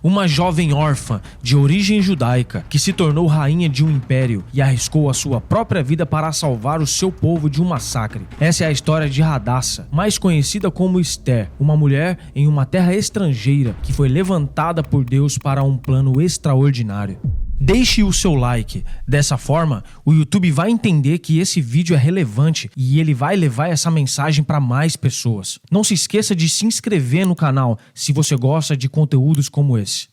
uma jovem órfã de origem judaica que se tornou rainha de um império e arriscou a sua própria vida para salvar o seu povo de um massacre. Essa é a história de Hadassa, mais conhecida como Esther, uma mulher em uma terra estrangeira que foi levantada por Deus para um plano extraordinário. Deixe o seu like, dessa forma o YouTube vai entender que esse vídeo é relevante e ele vai levar essa mensagem para mais pessoas. Não se esqueça de se inscrever no canal se você gosta de conteúdos como esse.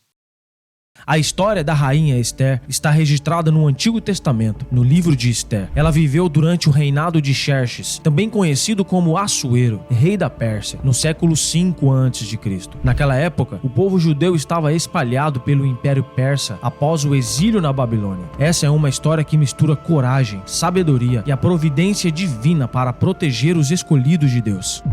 A história da rainha Esther está registrada no Antigo Testamento, no livro de Esther. Ela viveu durante o reinado de Xerxes, também conhecido como Assuero, rei da Pérsia, no século 5 a.C. Naquela época, o povo judeu estava espalhado pelo Império Persa após o exílio na Babilônia. Essa é uma história que mistura coragem, sabedoria e a providência divina para proteger os escolhidos de Deus.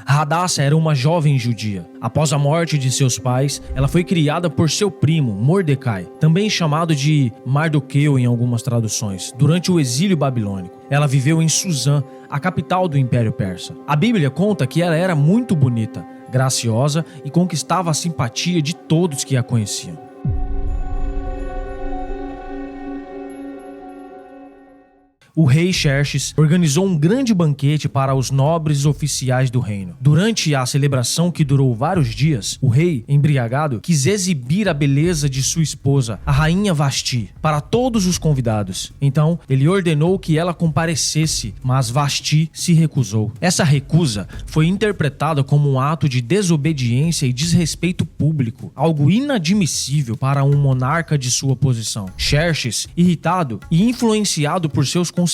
Hadassa era uma jovem judia. Após a morte de seus pais, ela foi criada por seu primo, Mordecai, também chamado de Mardoqueu em algumas traduções, durante o exílio babilônico. Ela viveu em Suzã, a capital do Império Persa. A Bíblia conta que ela era muito bonita, graciosa e conquistava a simpatia de todos que a conheciam. O rei Xerxes organizou um grande banquete para os nobres oficiais do reino. Durante a celebração, que durou vários dias, o rei, embriagado, quis exibir a beleza de sua esposa, a rainha Vasti, para todos os convidados. Então, ele ordenou que ela comparecesse, mas Vasti se recusou. Essa recusa foi interpretada como um ato de desobediência e desrespeito público, algo inadmissível para um monarca de sua posição. Xerxes, irritado e influenciado por seus conselheiros,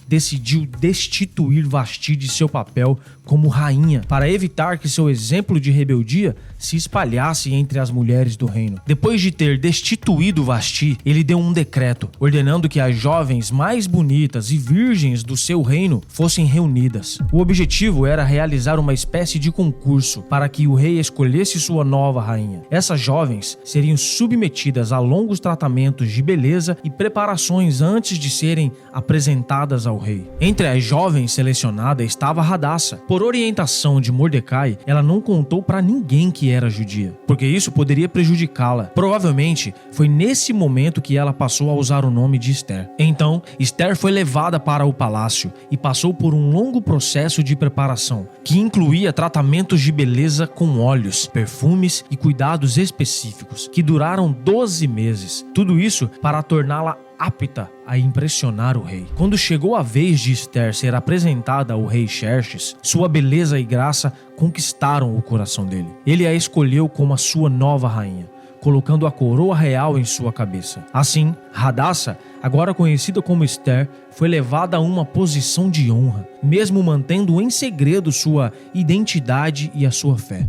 decidiu destituir Vasti de seu papel como rainha para evitar que seu exemplo de rebeldia se espalhasse entre as mulheres do reino. Depois de ter destituído Vasti, ele deu um decreto ordenando que as jovens mais bonitas e virgens do seu reino fossem reunidas. O objetivo era realizar uma espécie de concurso para que o rei escolhesse sua nova rainha. Essas jovens seriam submetidas a longos tratamentos de beleza e preparações antes de serem apresentadas ao rei. Entre as jovens selecionadas estava Hadassa. Por orientação de Mordecai, ela não contou para ninguém que era judia, porque isso poderia prejudicá-la. Provavelmente foi nesse momento que ela passou a usar o nome de Esther. Então, Esther foi levada para o palácio e passou por um longo processo de preparação, que incluía tratamentos de beleza com óleos, perfumes e cuidados específicos, que duraram 12 meses. Tudo isso para torná-la apta a impressionar o rei. Quando chegou a vez de Esther ser apresentada ao rei Xerxes, sua beleza e graça conquistaram o coração dele. Ele a escolheu como a sua nova rainha, colocando a coroa real em sua cabeça. Assim, Hadassa, agora conhecida como Esther, foi levada a uma posição de honra, mesmo mantendo em segredo sua identidade e a sua fé.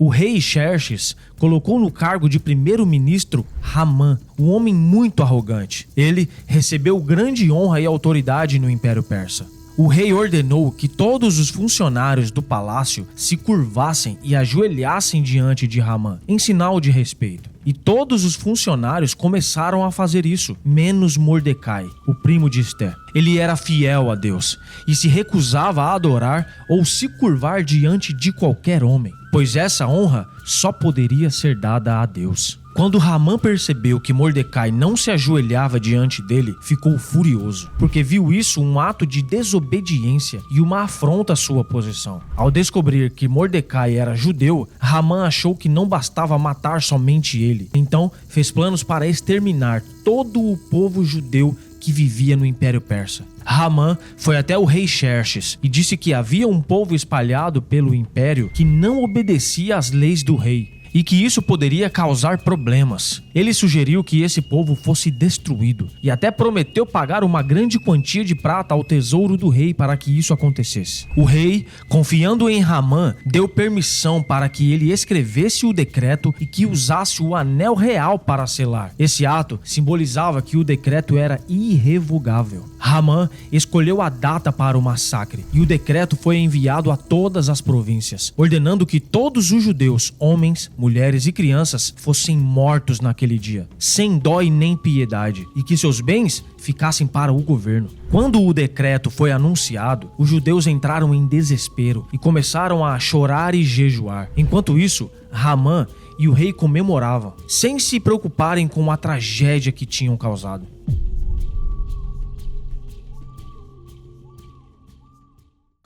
O rei Xerxes colocou no cargo de primeiro-ministro Hamã, um homem muito arrogante. Ele recebeu grande honra e autoridade no Império Persa. O rei ordenou que todos os funcionários do palácio se curvassem e ajoelhassem diante de Hamã, em sinal de respeito. E todos os funcionários começaram a fazer isso, menos Mordecai, o primo de Esther. Ele era fiel a Deus e se recusava a adorar ou se curvar diante de qualquer homem, pois essa honra só poderia ser dada a Deus. Quando Hamã percebeu que Mordecai não se ajoelhava diante dele, ficou furioso, porque viu isso um ato de desobediência e uma afronta à sua posição. Ao descobrir que Mordecai era judeu, Hamã achou que não bastava matar somente ele. Então, fez planos para exterminar todo o povo judeu que vivia no Império Persa. Hamã foi até o rei Xerxes e disse que havia um povo espalhado pelo império que não obedecia às leis do rei e que isso poderia causar problemas. Ele sugeriu que esse povo fosse destruído e até prometeu pagar uma grande quantia de prata ao tesouro do rei para que isso acontecesse. O rei, confiando em Hamã, deu permissão para que ele escrevesse o decreto e que usasse o anel real para selar. Esse ato simbolizava que o decreto era irrevogável. Hamã escolheu a data para o massacre e o decreto foi enviado a todas as províncias, ordenando que todos os judeus, homens, mulheres e crianças fossem mortos naquele dia, sem dó e nem piedade, e que seus bens ficassem para o governo. Quando o decreto foi anunciado, os judeus entraram em desespero e começaram a chorar e jejuar. Enquanto isso, Haman e o rei comemoravam, sem se preocuparem com a tragédia que tinham causado.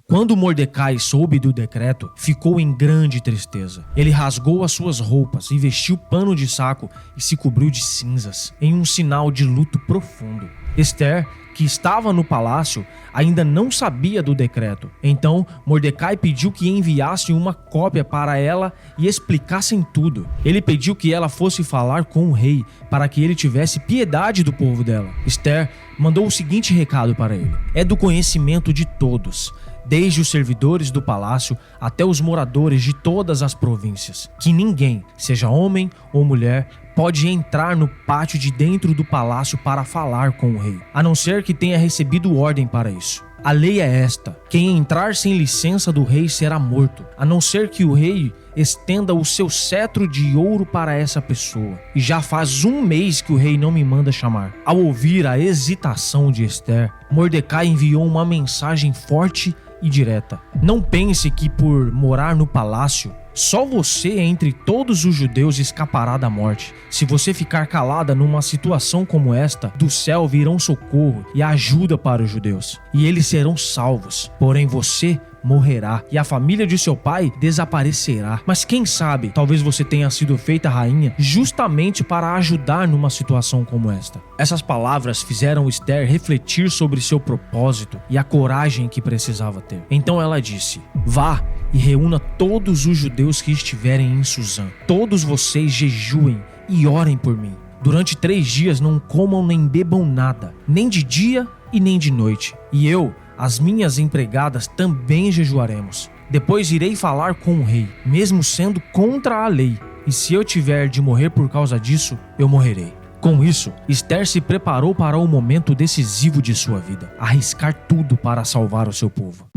Quando Mordecai soube do decreto, ficou em grande tristeza. Ele rasgou as suas roupas e vestiu pano de saco e se cobriu de cinzas, em um sinal de luto profundo. Esther, que estava no palácio, ainda não sabia do decreto. Então, Mordecai pediu que enviassem uma cópia para ela e explicassem tudo. Ele pediu que ela fosse falar com o rei, para que ele tivesse piedade do povo dela. Esther mandou o seguinte recado para ele: é do conhecimento de todos, desde os servidores do palácio até os moradores de todas as províncias, que ninguém, seja homem ou mulher, pode entrar no pátio de dentro do palácio para falar com o rei, a não ser que tenha recebido ordem para isso. A lei é esta: quem entrar sem licença do rei será morto, a não ser que o rei estenda o seu cetro de ouro para essa pessoa. E já faz 1 mês que o rei não me manda chamar. Ao ouvir a hesitação de Esther, Mordecai enviou uma mensagem forte e direta: não pense que por morar no palácio, só você entre todos os judeus escapará da morte. Se você ficar calada numa situação como esta, do céu virão socorro e ajuda para os judeus, e eles serão salvos. Porém você morrerá e a família de seu pai desaparecerá. Mas quem sabe, talvez você tenha sido feita rainha justamente para ajudar numa situação como esta. Essas palavras fizeram Esther refletir sobre seu propósito e a coragem que precisava ter. Então ela disse: vá e reúna todos os judeus que estiverem em Suzã. Todos vocês jejuem e orem por mim. Durante 3 dias não comam nem bebam nada, nem de dia e nem de noite. E eu, as minhas empregadas, também jejuaremos. Depois irei falar com o rei, mesmo sendo contra a lei. E se eu tiver de morrer por causa disso, eu morrerei. Com isso, Esther se preparou para o momento decisivo de sua vida, arriscar tudo para salvar o seu povo.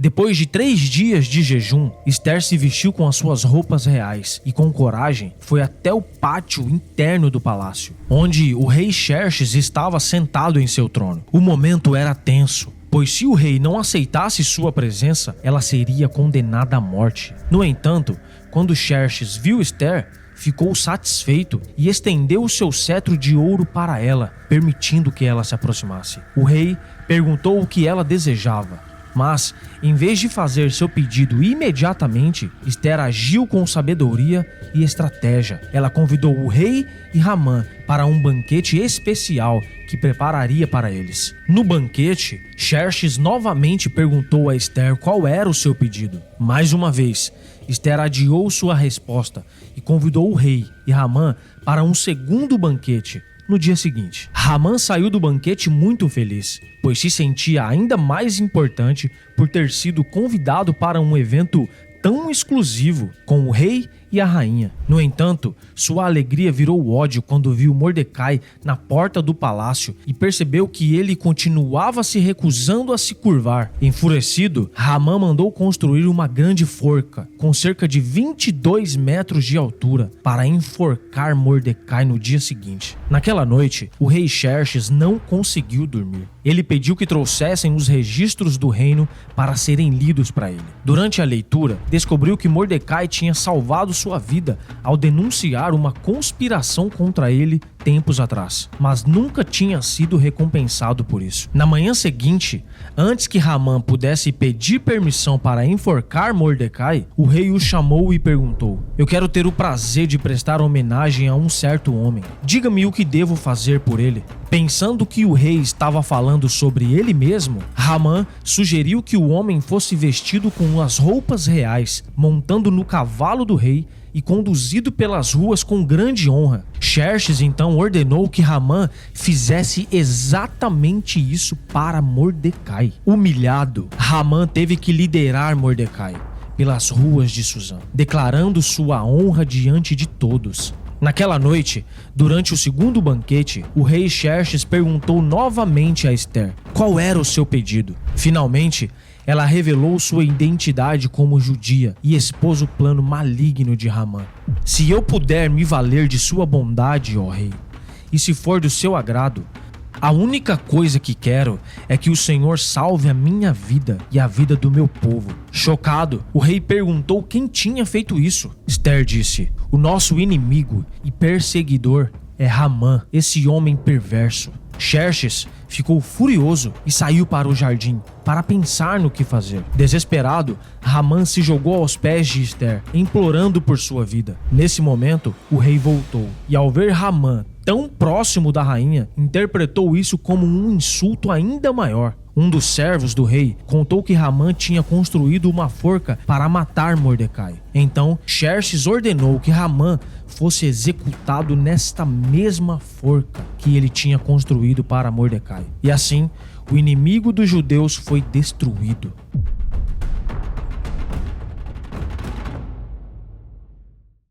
Depois de 3 dias de jejum, Esther se vestiu com as suas roupas reais e com coragem foi até o pátio interno do palácio, onde o rei Xerxes estava sentado em seu trono. O momento era tenso, pois se o rei não aceitasse sua presença, ela seria condenada à morte. No entanto, quando Xerxes viu Esther, ficou satisfeito e estendeu o seu cetro de ouro para ela, permitindo que ela se aproximasse. O rei perguntou o que ela desejava, mas, em vez de fazer seu pedido imediatamente, Esther agiu com sabedoria e estratégia. Ela convidou o rei e Haman para um banquete especial que prepararia para eles. No banquete, Xerxes novamente perguntou a Esther qual era o seu pedido. Mais uma vez, Esther adiou sua resposta e convidou o rei e Haman para um segundo banquete. No dia seguinte, Haman saiu do banquete muito feliz, pois se sentia ainda mais importante por ter sido convidado para um evento tão exclusivo com o rei e a rainha. No entanto, sua alegria virou ódio quando viu Mordecai na porta do palácio e percebeu que ele continuava se recusando a se curvar. Enfurecido, Haman mandou construir uma grande forca com cerca de 22 metros de altura para enforcar Mordecai no dia seguinte. Naquela noite, o rei Xerxes não conseguiu dormir. Ele pediu que trouxessem os registros do reino para serem lidos para ele. Durante a leitura, descobriu que Mordecai tinha salvado sua vida ao denunciar uma conspiração contra ele tempos atrás, mas nunca tinha sido recompensado por isso. Na manhã seguinte, antes que Haman pudesse pedir permissão para enforcar Mordecai, o rei o chamou e perguntou: eu quero ter o prazer de prestar homenagem a um certo homem. Diga-me o que devo fazer por ele. Pensando que o rei estava falando sobre ele mesmo, Haman sugeriu que o homem fosse vestido com as roupas reais, montando no cavalo do rei e conduzido pelas ruas com grande honra. Xerxes então ordenou que Haman fizesse exatamente isso para Mordecai. Humilhado, Haman teve que liderar Mordecai pelas ruas de Suzã, declarando sua honra diante de todos. Naquela noite, durante o segundo banquete, o rei Xerxes perguntou novamente a Esther qual era o seu pedido. Finalmente, ela revelou sua identidade como judia e expôs o plano maligno de Ramã. Se eu puder me valer de sua bondade, ó rei, e se for do seu agrado, a única coisa que quero é que o Senhor salve a minha vida e a vida do meu povo. Chocado, o rei perguntou quem tinha feito isso. Esther disse: o nosso inimigo e perseguidor é Ramã, esse homem perverso. Xerxes ficou furioso e saiu para o jardim para pensar no que fazer. Desesperado, Ramã se jogou aos pés de Esther, implorando por sua vida. Nesse momento, o rei voltou e, ao ver Ramã tão próximo da rainha, interpretou isso como um insulto ainda maior. Um dos servos do rei contou que Ramã tinha construído uma forca para matar Mordecai. Então, Xerxes ordenou que Ramã fosse executado nesta mesma forca que ele tinha construído para Mordecai. E assim, o inimigo dos judeus foi destruído.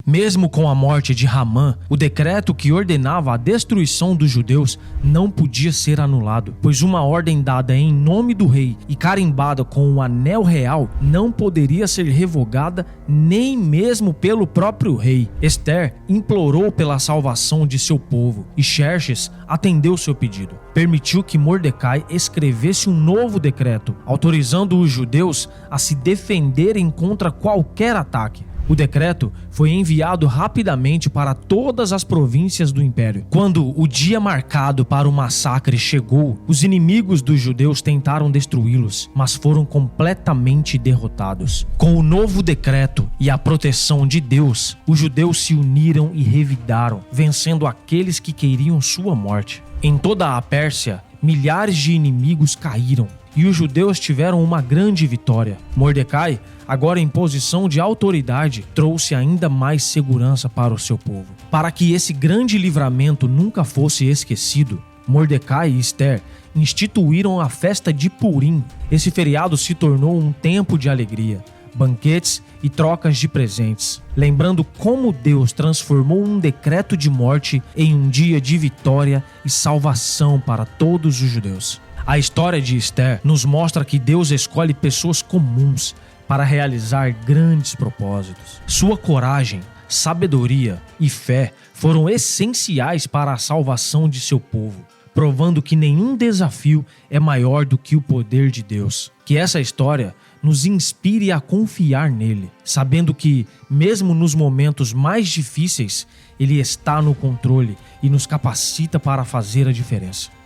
Mesmo com a morte de Ramã, o decreto que ordenava a destruição dos judeus não podia ser anulado, pois uma ordem dada em nome do rei e carimbada com o anel real não poderia ser revogada nem mesmo pelo próprio rei. Esther implorou pela salvação de seu povo e Xerxes atendeu seu pedido. Permitiu que Mordecai escrevesse um novo decreto, autorizando os judeus a se defenderem contra qualquer ataque. O decreto foi enviado rapidamente para todas as províncias do império. Quando o dia marcado para o massacre chegou, os inimigos dos judeus tentaram destruí-los, mas foram completamente derrotados. Com o novo decreto e a proteção de Deus, os judeus se uniram e revidaram, vencendo aqueles que queriam sua morte. Em toda a Pérsia, milhares de inimigos caíram e os judeus tiveram uma grande vitória. Mordecai, agora em posição de autoridade, trouxe ainda mais segurança para o seu povo. Para que esse grande livramento nunca fosse esquecido, Mordecai e Esther instituíram a festa de Purim. Esse feriado se tornou um tempo de alegria, banquetes e trocas de presentes, lembrando como Deus transformou um decreto de morte em um dia de vitória e salvação para todos os judeus. A história de Esther nos mostra que Deus escolhe pessoas comuns para realizar grandes propósitos. Sua coragem, sabedoria e fé foram essenciais para a salvação de seu povo, provando que nenhum desafio é maior do que o poder de Deus. Que essa história nos inspire a confiar nele, sabendo que, mesmo nos momentos mais difíceis, ele está no controle e nos capacita para fazer a diferença.